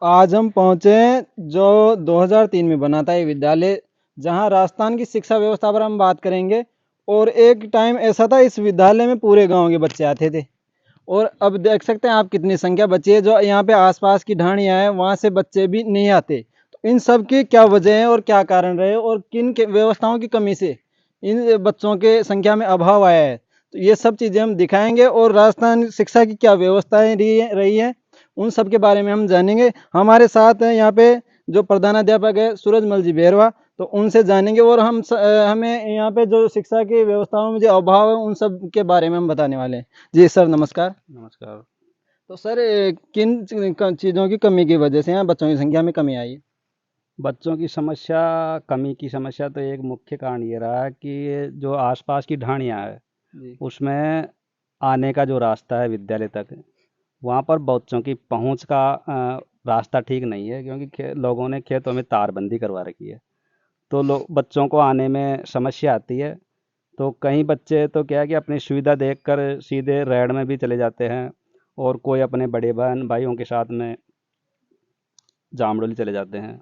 आज हम पहुंचे जो 2003 में बना था ये विद्यालय, जहां राजस्थान की शिक्षा व्यवस्था पर हम बात करेंगे। और एक टाइम ऐसा था, इस विद्यालय में पूरे गांव के बच्चे आते थे। और अब देख सकते हैं आप कितनी संख्या बची है। जो यहाँ पे आसपास की ढाणियां हैं वहां से बच्चे भी नहीं आते। तो इन सब की क्या वजह है और क्या कारण रहे और किन के व्यवस्थाओं की कमी से इन बच्चों के संख्या में अभाव आया है, तो ये सब चीजें हम दिखाएंगे। और राजस्थान शिक्षा की क्या व्यवस्थाएं रही है उन सब के बारे में हम जानेंगे। हमारे साथ हैं यहाँ पे जो प्रधानाध्यापक है सूरजमल जी बेरवा, तो उनसे जानेंगे। और हमें यहाँ पे जो शिक्षा की व्यवस्थाओं में जो अभाव है उन सब के बारे में हम बताने वाले हैं। जी सर, नमस्कार। नमस्कार। तो सर, किन चीज़ों की कमी की वजह से यहाँ बच्चों की संख्या में कमी आई है? बच्चों की समस्या, कमी की समस्या तो एक मुख्य कारण ये रहा है कि ये जो आसपास की ढाणियाँ है, जी। उसमें आने का जो रास्ता है विद्यालय तक, वहाँ पर बच्चों की पहुँच का रास्ता ठीक नहीं है, क्योंकि लोगों ने खेतों में तारबंदी करवा रखी है। तो लोग बच्चों को आने में समस्या आती है। तो कई बच्चे तो क्या है कि अपनी सुविधा देखकर सीधे रैड में भी चले जाते हैं, और कोई अपने बड़े बहन भाइयों के साथ में जामडोली चले जाते हैं।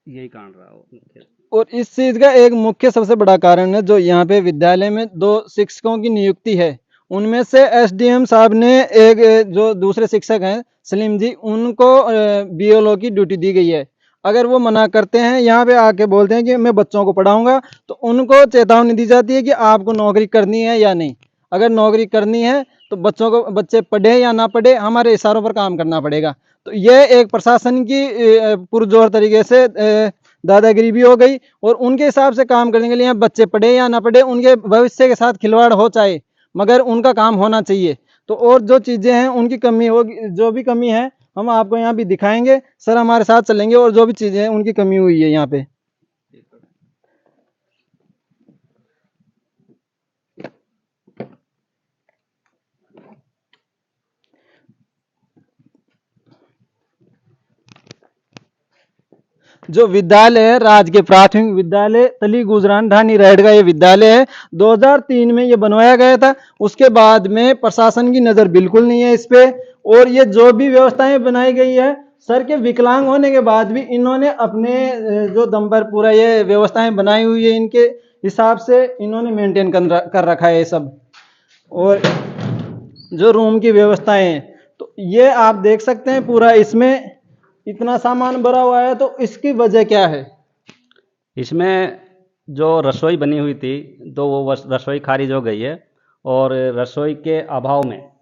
यही कारण रहा हो मुख्य। और इस चीज़ का एक मुख्य सबसे बड़ा कारण है, जो यहाँ पे विद्यालय में दो शिक्षकों की नियुक्ति है। उनमें से एसडीएम साहब ने एक जो दूसरे शिक्षक हैं सलीम जी, उनको बीएलओ की ड्यूटी दी गई है। अगर वो मना करते हैं, यहाँ पे आके बोलते हैं कि मैं बच्चों को पढ़ाऊंगा, तो उनको चेतावनी दी जाती है कि आपको नौकरी करनी है या नहीं। अगर नौकरी करनी है तो बच्चे पढ़े या ना पढ़े, हमारे इशारों पर काम करना पड़ेगा। तो ये एक प्रशासन की पुरजोर तरीके से दादागिरी भी हो गई। और उनके हिसाब से काम करने के लिए बच्चे पढ़े या ना पढ़े, उनके भविष्य के साथ खिलवाड़ हो चाहे, मगर उनका काम होना चाहिए। तो और जो चीज़ें हैं उनकी कमी होगी, जो भी कमी है हम आपको यहाँ भी दिखाएंगे। सर हमारे साथ चलेंगे और जो भी चीज़ें हैं उनकी कमी हुई है यहाँ पे। जो विद्यालय है राजकीय प्राथमिक विद्यालय तली गुजरान ढानी राइड का ये विद्यालय है। 2003 में ये बनवाया गया था। उसके बाद में प्रशासन की नज़र बिल्कुल नहीं है इस पे। और ये जो भी व्यवस्थाएं बनाई गई है, सर के विकलांग होने के बाद भी इन्होंने अपने जो दम पर पूरा ये व्यवस्थाएं बनाई हुई है, इनके हिसाब से इन्होंने मेंटेन कर रखा है ये सब। और जो रूम की व्यवस्थाएं हैं, तो ये आप देख सकते हैं पूरा इसमें इतना सामान भरा हुआ है। तो इसकी वजह क्या है? इसमें जो रसोई बनी हुई थी, तो वो रसोई खारिज हो गई है। और रसोई के अभाव में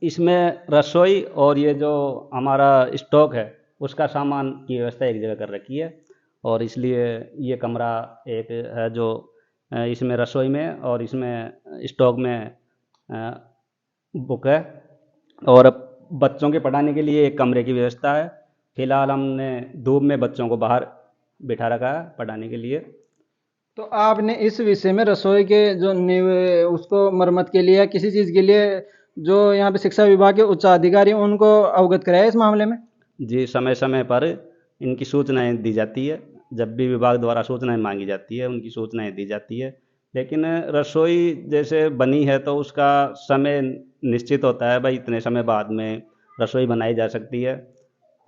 इसमें रसोई और ये जो हमारा स्टॉक है, उसका सामान की व्यवस्था एक जगह कर रखी है। और इसलिए ये कमरा एक है जो इसमें रसोई में और इसमें स्टॉक में बुक है। और बच्चों के पढ़ाने के लिए एक कमरे की व्यवस्था है। फिलहाल हमने धूप में बच्चों को बाहर बिठा रखा है पढ़ाने के लिए। तो आपने इस विषय में रसोई के जो उसको मरम्मत के लिए किसी चीज़ के लिए जो यहाँ पे शिक्षा विभाग के उच्च अधिकारी हैं, उनको अवगत कराया इस मामले में? जी, समय समय पर इनकी सूचनाएं दी जाती है। जब भी विभाग द्वारा सूचनाएं मांगी जाती है, उनकी सूचनाएं दी जाती है। लेकिन रसोई जैसे बनी है तो उसका समय निश्चित होता है, भाई इतने समय बाद में रसोई बनाई जा सकती है।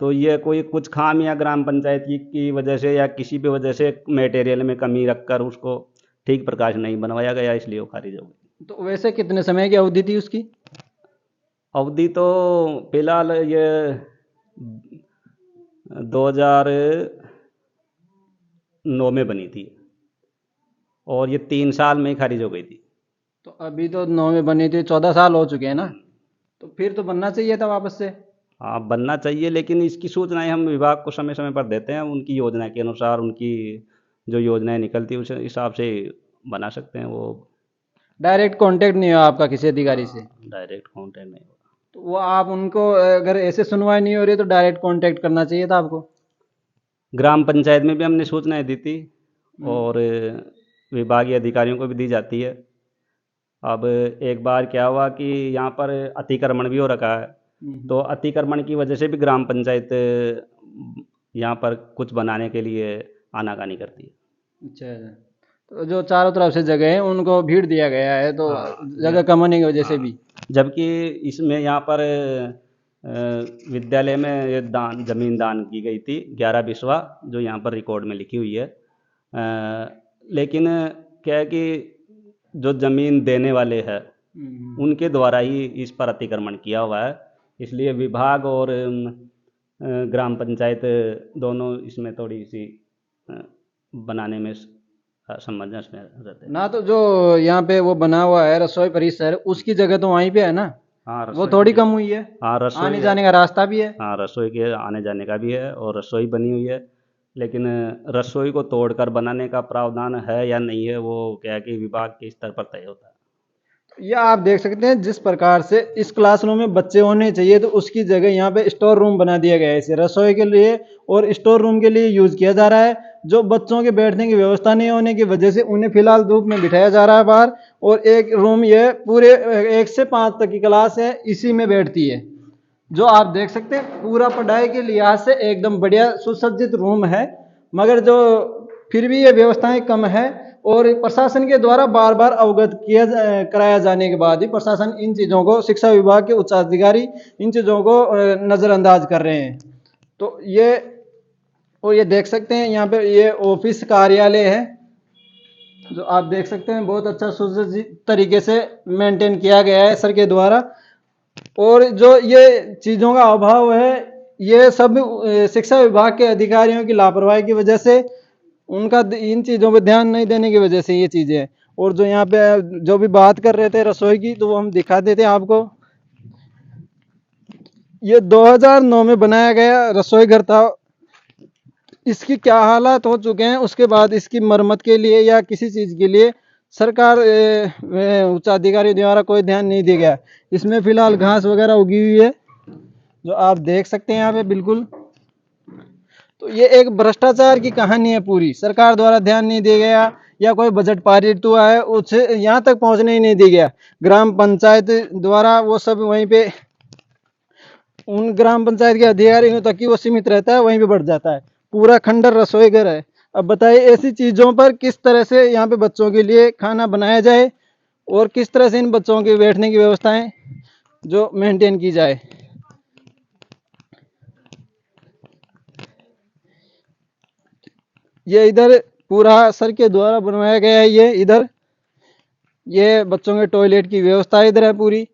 तो ये कोई कुछ खामियां ग्राम पंचायत की वजह से या किसी भी वजह से मटेरियल में कमी रखकर उसको ठीक प्रकाश नहीं बनवाया गया, इसलिए वो खारिज हो गई। तो वैसे कितने समय की अवधि थी उसकी? अवधि तो फिलहाल ये 2009 में बनी थी, और ये 3 साल में ही खारिज हो गई थी। तो अभी तो 9 में बनी थी, 14 साल हो चुके हैं ना। तो फिर तो बनना चाहिए था वापस से। हाँ, बनना चाहिए, लेकिन इसकी सूचनाएं हम विभाग को समय समय पर देते हैं। उनकी योजना के अनुसार उनकी जो योजनाएं निकलती है उस हिसाब से बना सकते हैं वो। डायरेक्ट कांटेक्ट नहीं हुआ आपका किसी अधिकारी से? डायरेक्ट कांटेक्ट नहीं होगा। तो वो आप उनको अगर ऐसे सुनवाई नहीं हो रही तो डायरेक्ट कांटेक्ट करना चाहिए था आपको। ग्राम पंचायत में भी हमने सूचनाएं दी थी, हम्म। और विभागीय अधिकारियों को भी दी जाती है। अब एक बार क्या हुआ कि यहाँ पर अतिक्रमण भी हो रखा है। हम्म। तो अतिक्रमण की वजह से भी ग्राम पंचायत यहाँ पर कुछ बनाने के लिए आनाकानी करती है। अच्छा अच्छा। तो जो चारों तरफ से जगह है उनको भीड़ दिया गया है, तो हाँ, जगह कम होने की वजह से हाँ। भी। जबकि इसमें यहाँ पर विद्यालय में ये ज़मीन दान की गई थी 11 बिस्वा, जो यहाँ पर रिकॉर्ड में लिखी हुई है। लेकिन क्या है कि जो ज़मीन देने वाले हैं उनके द्वारा ही इस पर अतिक्रमण किया हुआ है, इसलिए विभाग और ग्राम पंचायत दोनों इसमें थोड़ी सी बनाने में असमंजस में रहते हैं। ना तो जो यहाँ पे वो बना हुआ है रसोई परिसर, उसकी जगह तो वहीं पे है ना, हाँ वो थोड़ी कम हुई है। हाँ रसोई आने जाने का रास्ता भी है। हाँ रसोई के आने जाने का भी है और रसोई बनी हुई है, लेकिन रसोई को तोड़कर बनाने का प्रावधान है या नहीं है, वो क्या है कि विभाग के स्तर पर तय होता है। ये आप देख सकते हैं जिस प्रकार से इस क्लासरूम में बच्चे होने चाहिए, तो उसकी जगह यहाँ पे स्टोर रूम बना दिया गया है। इसे रसोई के लिए और स्टोर रूम के लिए यूज किया जा रहा है। जो बच्चों के बैठने की व्यवस्था नहीं होने की वजह से उन्हें फिलहाल धूप में बिठाया जा रहा है बाहर, और एक रूम ये पूरे 1 से 5 तक की क्लास है, इसी में बैठती है। जो आप देख सकते हैं पूरा पढ़ाई के लिहाज से एकदम बढ़िया सुसज्जित रूम है, मगर जो फिर भी ये व्यवस्थाएं कम है, और प्रशासन के द्वारा बार बार अवगत कराया जाने के बाद ही प्रशासन इन चीज़ों को, शिक्षा विभाग के उच्च अधिकारी इन चीज़ों को नज़रअंदाज कर रहे हैं। तो ये देख सकते हैं यहाँ पे ये ऑफिस कार्यालय है, जो आप देख सकते हैं बहुत अच्छा सुसज्जित तरीके से मेंटेन किया गया है सर के द्वारा। और जो ये चीज़ों का अभाव है, ये सब शिक्षा विभाग के अधिकारियों की लापरवाही की वजह से, उनका इन चीज़ों पे ध्यान नहीं देने की वजह से ये चीज़ें हैं। और जो यहाँ पे जो भी बात कर रहे थे रसोई की, तो वो हम दिखा देते हैं आपको। ये 2009 में बनाया गया रसोई घर था, इसकी क्या हालात हो चुके हैं, उसके बाद इसकी मरम्मत के लिए या किसी चीज़ के लिए सरकार उच्च अधिकारी द्वारा कोई ध्यान नहीं दिया गया। इसमें फिलहाल घास वगैरह उगी हुई है, जो आप देख सकते हैं यहाँ पे बिल्कुल। तो ये एक भ्रष्टाचार की कहानी है पूरी, सरकार द्वारा ध्यान नहीं दिया गया या कोई बजट पारित हुआ है उसे यहाँ तक पहुँचने ही नहीं दिया गया। ग्राम पंचायत द्वारा वो सब वहीं पे, उन ग्राम पंचायत के अधिकारियों तक ही वो सीमित रहता है, वहीं पे बढ़ जाता है। पूरा खंडर रसोई घर है। अब बताइए ऐसी चीज़ों पर किस तरह से यहाँ पे बच्चों के लिए खाना बनाया जाए, और किस तरह से इन बच्चों के बैठने की व्यवस्थाएं जो मेंटेन की जाए। ये इधर पूरा सर के द्वारा बनवाया गया है। ये इधर ये बच्चों के टॉयलेट की व्यवस्था इधर है पूरी।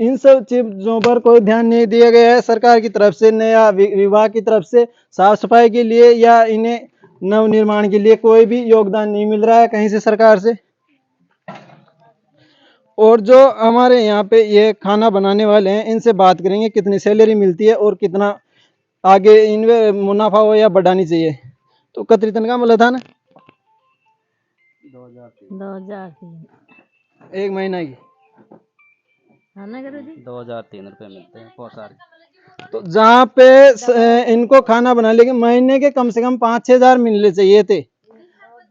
इन सब चीजों पर कोई ध्यान नहीं दिया गया है सरकार की तरफ से, नया विभाग की तरफ से साफ सफाई के लिए या इन्हें नव निर्माण के लिए कोई भी योगदान नहीं मिल रहा है कहीं से सरकार से। और जो हमारे यहाँ पे ये खाना बनाने वाले हैं, इनसे बात करेंगे कितनी सैलरी मिलती है और कितना आगे इनमें मुनाफा हो या बढ़ानी चाहिए। तो कतरी तनख्वाह मिला था ना 2003 एक महीना की 2003 रुपये मिलते हैं पोसार। तो जहाँ पे इनको खाना बना लेंगे महीने के कम से कम 5-6 हज़ार मिलने चाहिए थे,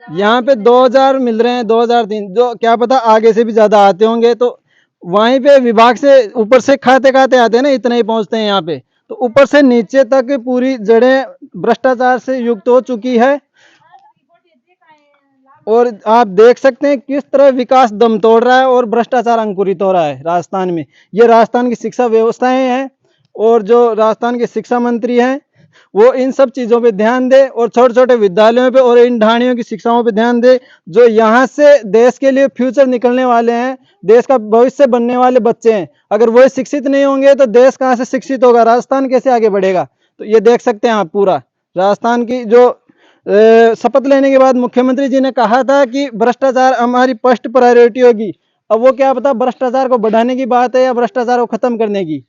यहाँ पे 2000 मिल रहे हैं, 2003, जो क्या पता आगे से भी ज्यादा आते होंगे। तो वहीं पे विभाग से ऊपर से खाते खाते आते हैं ना, इतना ही पहुंचते हैं यहाँ पे। तो ऊपर से नीचे तक पूरी जड़ें भ्रष्टाचार से युक्त हो चुकी है। और आप देख सकते हैं किस तरह विकास दम तोड़ रहा है और भ्रष्टाचार अंकुरित हो रहा है राजस्थान में। ये राजस्थान की शिक्षा व्यवस्थाएं हैं, और जो राजस्थान के शिक्षा मंत्री हैं वो इन सब चीज़ों पे ध्यान दे, और छोटे छोटे विद्यालयों पे और इन ढाणियों की शिक्षाओं पे ध्यान दे। जो यहाँ से देश के लिए फ्यूचर निकलने वाले हैं, देश का भविष्य बनने वाले बच्चे हैं, अगर वो शिक्षित नहीं होंगे तो देश कहाँ से शिक्षित होगा, राजस्थान कैसे आगे बढ़ेगा। तो ये देख सकते हैं आप पूरा राजस्थान की जो शपथ लेने के बाद मुख्यमंत्री जी ने कहा था कि भ्रष्टाचार हमारी फर्स्ट प्रायोरिटी होगी। अब वो क्या पता भ्रष्टाचार को बढ़ाने की बात है या भ्रष्टाचार को खत्म करने की।